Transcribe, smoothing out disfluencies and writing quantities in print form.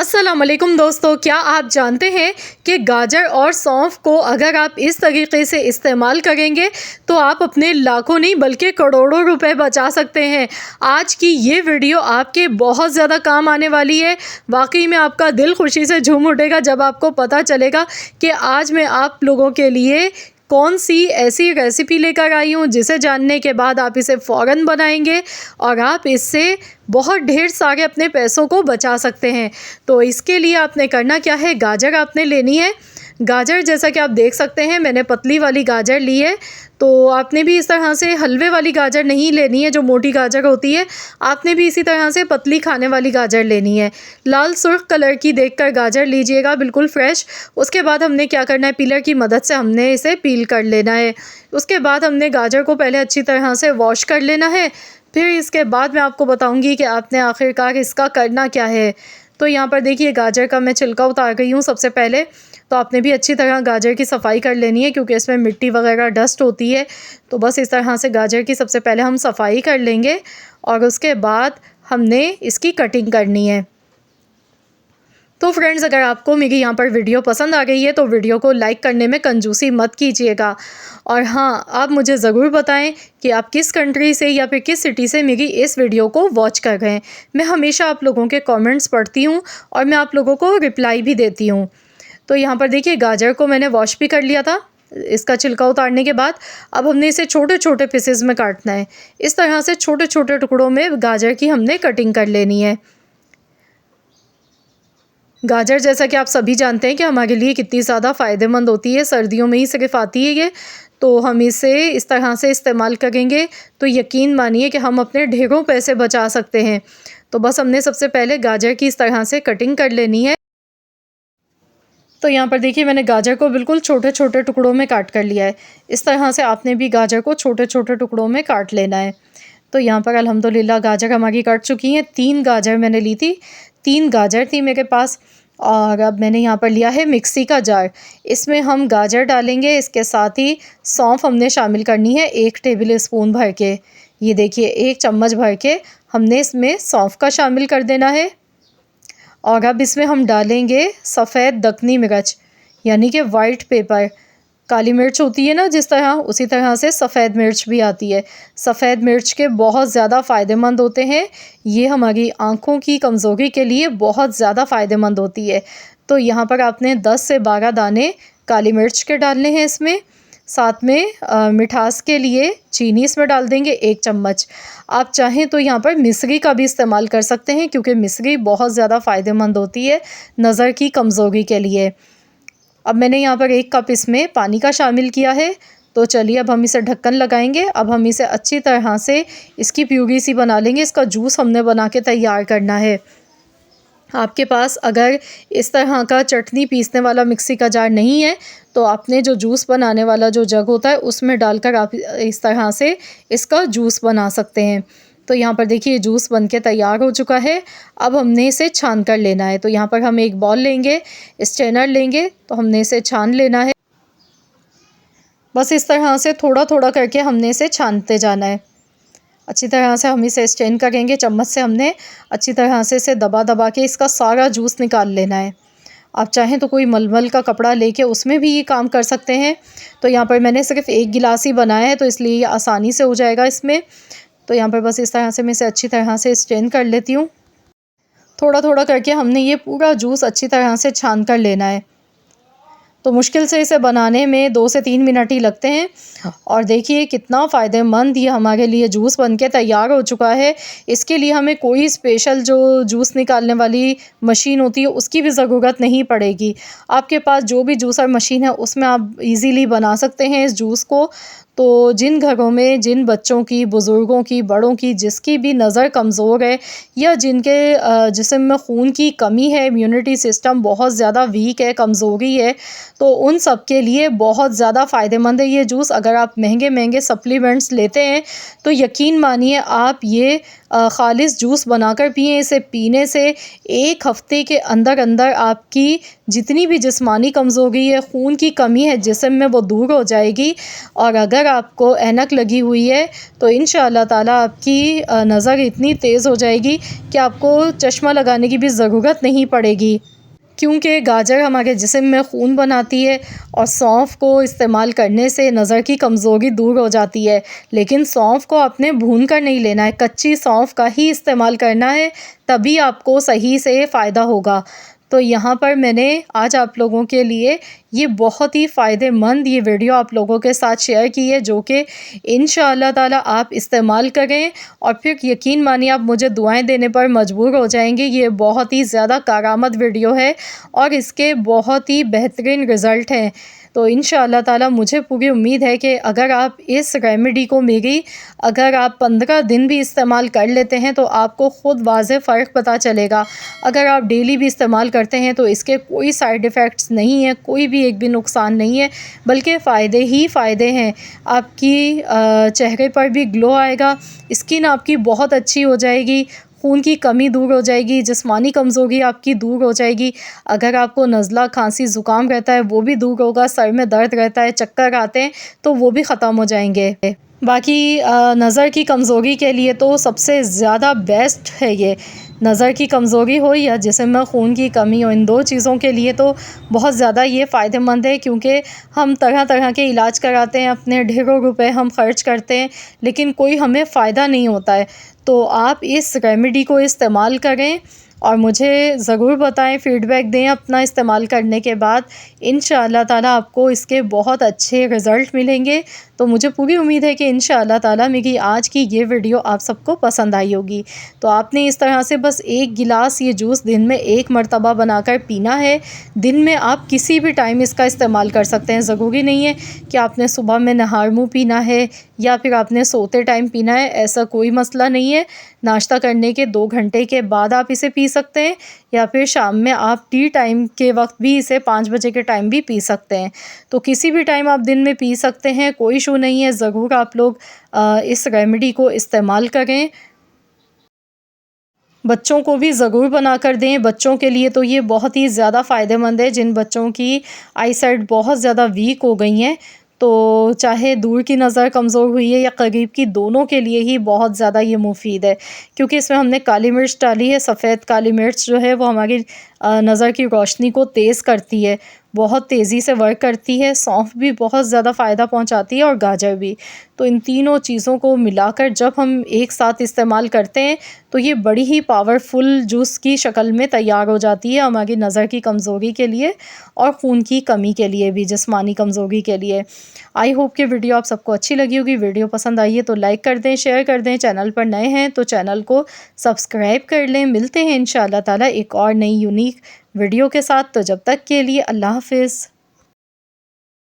अस्सलाम वालेकुम दोस्तों, क्या आप जानते हैं कि गाजर और सौंफ को अगर आप इस तरीके से इस्तेमाल करेंगे तो आप अपने लाखों नहीं बल्कि करोड़ों रुपए बचा सकते हैं। आज की ये वीडियो आपके बहुत ज़्यादा काम आने वाली है। वाकई में आपका दिल खुशी से झूम उठेगा जब आपको पता चलेगा कि आज मैं आप लोगों के लिए कौन सी ऐसी रेसिपी लेकर आई हूँ जिसे जानने के बाद आप इसे फ़ौरन बनाएंगे और आप इससे बहुत ढेर सारे अपने पैसों को बचा सकते हैं। तो इसके लिए आपने करना क्या है, गाजर आपने लेनी है। गाजर जैसा कि आप देख सकते हैं मैंने पतली वाली गाजर ली है। तो आपने भी इस तरह से हलवे वाली गाजर नहीं लेनी है जो मोटी गाजर होती है, आपने भी इसी तरह से पतली खाने वाली गाजर लेनी है। लाल सुर्ख कलर की देखकर गाजर लीजिएगा, बिल्कुल फ्रेश। उसके बाद हमने क्या करना है, पीलर की मदद से हमने इसे पील कर लेना है। उसके बाद हमने गाजर को पहले अच्छी तरह से वॉश कर लेना है। फिर इसके बाद मैं आपको बताऊंगी कि आपने आखिरकार इसका करना क्या है। तो यहाँ पर देखिए गाजर का मैं छिलका उतार गई हूँ सबसे पहले। तो आपने भी अच्छी तरह गाजर की सफाई कर लेनी है क्योंकि इसमें मिट्टी वगैरह डस्ट होती है। तो बस इस तरह से गाजर की सबसे पहले हम सफाई कर लेंगे और उसके बाद हमने इसकी कटिंग करनी है। तो फ्रेंड्स, अगर आपको मेरी यहाँ पर वीडियो पसंद आ गई है तो वीडियो को लाइक करने में कंजूसी मत कीजिएगा। और हाँ, आप मुझे ज़रूर बताएं कि आप किस कंट्री से या फिर किस सिटी से मेरी इस वीडियो को वॉच कर रहे हैं। मैं हमेशा आप लोगों के कमेंट्स पढ़ती हूँ और मैं आप लोगों को रिप्लाई भी देती हूँ। तो यहाँ पर देखिए गाजर को मैंने वॉश भी कर लिया था। इसका छिलका उतारने के बाद अब हमने इसे छोटे छोटे पीसेस में काटना है। इस तरह से छोटे छोटे टुकड़ों में गाजर की हमने कटिंग कर लेनी है। गाजर जैसा कि आप सभी जानते हैं कि हमारे लिए कितनी ज़्यादा फ़ायदेमंद होती है, सर्दियों में ही सिर्फ आती है ये। तो हम इसे इस तरह से इस्तेमाल करेंगे तो यकीन मानिए कि हम अपने ढेरों पैसे बचा सकते हैं। तो बस हमने सबसे पहले गाजर की इस तरह से कटिंग कर लेनी है। तो यहाँ पर देखिए मैंने गाजर को बिल्कुल छोटे छोटे टुकड़ों में काट कर लिया है। इस तरह से आपने भी गाजर को छोटे छोटे टुकड़ों में काट लेना है। तो यहाँ पर अल्हम्दुलिल्लाह गाजर हमारी कट चुकी हैं। 3 गाजर मैंने ली थी, 3 गाजर थी मेरे पास। और अब मैंने यहाँ पर लिया है मिक्सी का जार। इसमें हम गाजर डालेंगे, इसके साथ ही सौंफ हमने शामिल करनी है 1 टेबल स्पून भर के। ये देखिए 1 चम्मच भर के हमने इसमें सौंफ का शामिल कर देना है। और अब इसमें हम डालेंगे सफ़ेद दक्कनी मिर्च यानी कि वाइट पेपर। काली मिर्च होती है ना जिस तरह, उसी तरह से सफ़ेद मिर्च भी आती है। सफ़ेद मिर्च के बहुत ज़्यादा फ़ायदेमंद होते हैं, ये हमारी आँखों की कमज़ोरी के लिए बहुत ज़्यादा फ़ायदेमंद होती है। तो यहाँ पर आपने 10 से 12 दाने काली मिर्च के डालने हैं इसमें। साथ में मिठास के लिए चीनी इसमें डाल देंगे 1 चम्मच। आप चाहें तो यहाँ पर मिश्री का भी इस्तेमाल कर सकते हैं क्योंकि मिश्री बहुत ज़्यादा फ़ायदेमंद होती है नज़र की कमज़ोरी के लिए। अब मैंने यहाँ पर 1 कप इसमें पानी का शामिल किया है। तो चलिए अब हम इसे ढक्कन लगाएंगे। अब हम इसे अच्छी तरह से इसकी प्यूरी सी बना लेंगे। इसका जूस हमने बना के तैयार करना है। आपके पास अगर इस तरह का चटनी पीसने वाला मिक्सी का जार नहीं है तो आपने जो जूस बनाने वाला जो जग होता है उसमें डालकर आप इस तरह से इसका जूस बना सकते हैं। तो यहाँ पर देखिए जूस बनके तैयार हो चुका है। अब हमने इसे छान कर लेना है। तो यहाँ पर हम एक बॉल लेंगे, स्ट्रेनर लेंगे, तो हमने इसे छान लेना है। बस इस तरह से थोड़ा थोड़ा करके हमने इसे छानते जाना है। अच्छी तरह से हम इसे स्ट्रेन करेंगे, चम्मच से हमने अच्छी तरह से इसे दबा दबा के इसका सारा जूस निकाल लेना है। आप चाहें तो कोई मलमल का कपड़ा लेके उसमें भी ये काम कर सकते हैं। तो यहाँ पर मैंने सिर्फ 1 गिलास ही बनाया है तो इसलिए ये आसानी से हो जाएगा इसमें। तो यहाँ पर बस इस तरह से मैं इसे अच्छी तरह से स्ट्रेन कर लेती हूँ। थोड़ा थोड़ा करके हमने ये पूरा जूस अच्छी तरह से छान कर लेना है। तो मुश्किल से इसे बनाने में 2 से 3 मिनट ही लगते हैं। और देखिए कितना फ़ायदेमंद ये हमारे लिए जूस बनके तैयार हो चुका है। इसके लिए हमें कोई स्पेशल जो जूस निकालने वाली मशीन होती है उसकी भी ज़रूरत नहीं पड़ेगी। आपके पास जो भी जूसर मशीन है उसमें आप इजीली बना सकते हैं इस जूस को। तो जिन घरों में जिन बच्चों की, बुज़ुर्गों की, बड़ों की जिसकी भी नज़र कमज़ोर है या जिनके जिस्म में खून की कमी है, इम्यूनिटी सिस्टम बहुत ज़्यादा वीक है, कमज़ोरी है, तो उन सब के लिए बहुत ज़्यादा फ़ायदेमंद है ये जूस। अगर आप महंगे महंगे सप्लीमेंट्स लेते हैं तो यकीन मानिए आप ये ख़ालिस जूस बनाकर पिएं। इसे पीने से 1 हफ़्ते के अंदर अंदर आपकी जितनी भी जिस्मानी कमज़ोरी है, खून की कमी है जिस्म में, वो दूर हो जाएगी। और अगर आपको ऐनक लगी हुई है तो इंशाअल्लाह ताला आपकी नज़र इतनी तेज़ हो जाएगी कि आपको चश्मा लगाने की भी ज़रूरत नहीं पड़ेगी, क्योंकि गाजर हमारे जिस्म में खून बनाती है और सौंफ को इस्तेमाल करने से नज़र की कमज़ोरी दूर हो जाती है। लेकिन सौंफ को आपने भून कर नहीं लेना है, कच्ची सौंफ का ही इस्तेमाल करना है, तभी आपको सही से फ़ायदा होगा। तो यहाँ पर मैंने आज आप लोगों के लिए ये बहुत ही फ़ायदेमंद ये वीडियो आप लोगों के साथ शेयर की है, जो कि इंशाअल्लाह ताला आप इस्तेमाल करें और फिर यकीन मानिए आप मुझे दुआएं देने पर मजबूर हो जाएंगे। ये बहुत ही ज़्यादा कारामद वीडियो है और इसके बहुत ही बेहतरीन रिज़ल्ट हैं। तो इंशाअल्लाह ताला मुझे पूरी उम्मीद है कि अगर आप इस रेमेडी को अगर आप 15 दिन भी इस्तेमाल कर लेते हैं तो आपको ख़ुद वाज़ेह फ़र्क पता चलेगा। अगर आप डेली भी इस्तेमाल करते हैं तो इसके कोई साइड इफ़ेक्ट्स नहीं है, कोई भी एक भी नुकसान नहीं है, बल्कि फ़ायदे ही फ़ायदे हैं। आपकी चेहरे पर भी ग्लो आएगा, स्किन आपकी बहुत अच्छी हो जाएगी, खून की कमी दूर हो जाएगी, जिस्मानी कमज़ोरी आपकी दूर हो जाएगी। अगर आपको नज़ला, खांसी, ज़ुकाम रहता है वो भी दूर होगा, सर में दर्द रहता है, चक्कर आते हैं तो वो भी ख़त्म हो जाएंगे। बाकी नज़र की कमज़ोरी के लिए तो सबसे ज़्यादा बेस्ट है ये। नज़र की कमज़ोरी हो या जिस्म में खून की कमी हो, इन 2 चीज़ों के लिए तो बहुत ज़्यादा ये फ़ायदेमंद है, क्योंकि हम तरह तरह के इलाज कराते हैं, अपने ढेरों रुपए हम ख़र्च करते हैं, लेकिन कोई हमें फ़ायदा नहीं होता है। तो आप इस रेमेडी को इस्तेमाल करें और मुझे ज़रूर बताएं, फ़ीडबैक दें अपना इस्तेमाल करने के बाद। इंशाअल्लाह ताला आपको इसके बहुत अच्छे रिज़ल्ट मिलेंगे। तो मुझे पूरी उम्मीद है कि इंशाअल्लाह ताला मेरी आज की ये वीडियो आप सबको पसंद आई होगी। तो आपने इस तरह से बस 1 गिलास ये जूस दिन में 1 मरतबा बनाकर पीना है। दिन में आप किसी भी टाइम इसका इस्तेमाल कर सकते हैं। ज़रूरी नहीं है कि आपने सुबह में नहार मुँह पीना है या फिर आपने सोते टाइम पीना है, ऐसा कोई मसला नहीं है। नाश्ता करने के 2 घंटे के बाद आप इसे पी सकते हैं, या फिर शाम में आप टी टाइम के वक्त भी इसे 5 बजे के टाइम भी पी सकते हैं। तो किसी भी टाइम आप दिन में पी सकते हैं, कोई इशू नहीं है। ज़रूर आप लोग इस रेमेडी को इस्तेमाल करें। बच्चों को भी ज़रूर बना कर दें। बच्चों के लिए तो ये बहुत ही ज़्यादा फ़ायदेमंद है, जिन बच्चों की आईसाइट बहुत ज़्यादा वीक हो गई हैं, तो चाहे दूर की नज़र कमज़ोर हुई है या करीब की, दोनों के लिए ही बहुत ज़्यादा ये मुफीद है, क्योंकि इसमें हमने काली मिर्च डाली है। सफ़ेद काली मिर्च जो है वो हमारी नज़र की रोशनी को तेज़ करती है, बहुत तेज़ी से वर्क करती है। सौंफ भी बहुत ज़्यादा फ़ायदा पहुंचाती है और गाजर भी। तो इन तीनों चीज़ों को मिलाकर जब हम एक साथ इस्तेमाल करते हैं तो ये बड़ी ही पावरफुल जूस की शक्ल में तैयार हो जाती है हमारी नज़र की कमज़ोरी के लिए और खून की कमी के लिए भी, जिस्मानी कमज़ोरी के लिए। आई होप कि वीडियो आप सबको अच्छी लगी होगी। वीडियो पसंद आई है तो लाइक कर दें, शेयर कर दें। चैनल पर नए हैं तो चैनल को सब्सक्राइब कर लें। मिलते हैं इंशाअल्लाह ताला एक और नई यूनिक वीडियो के साथ। तो जब तक के लिए अल्लाह हाफ़िज़।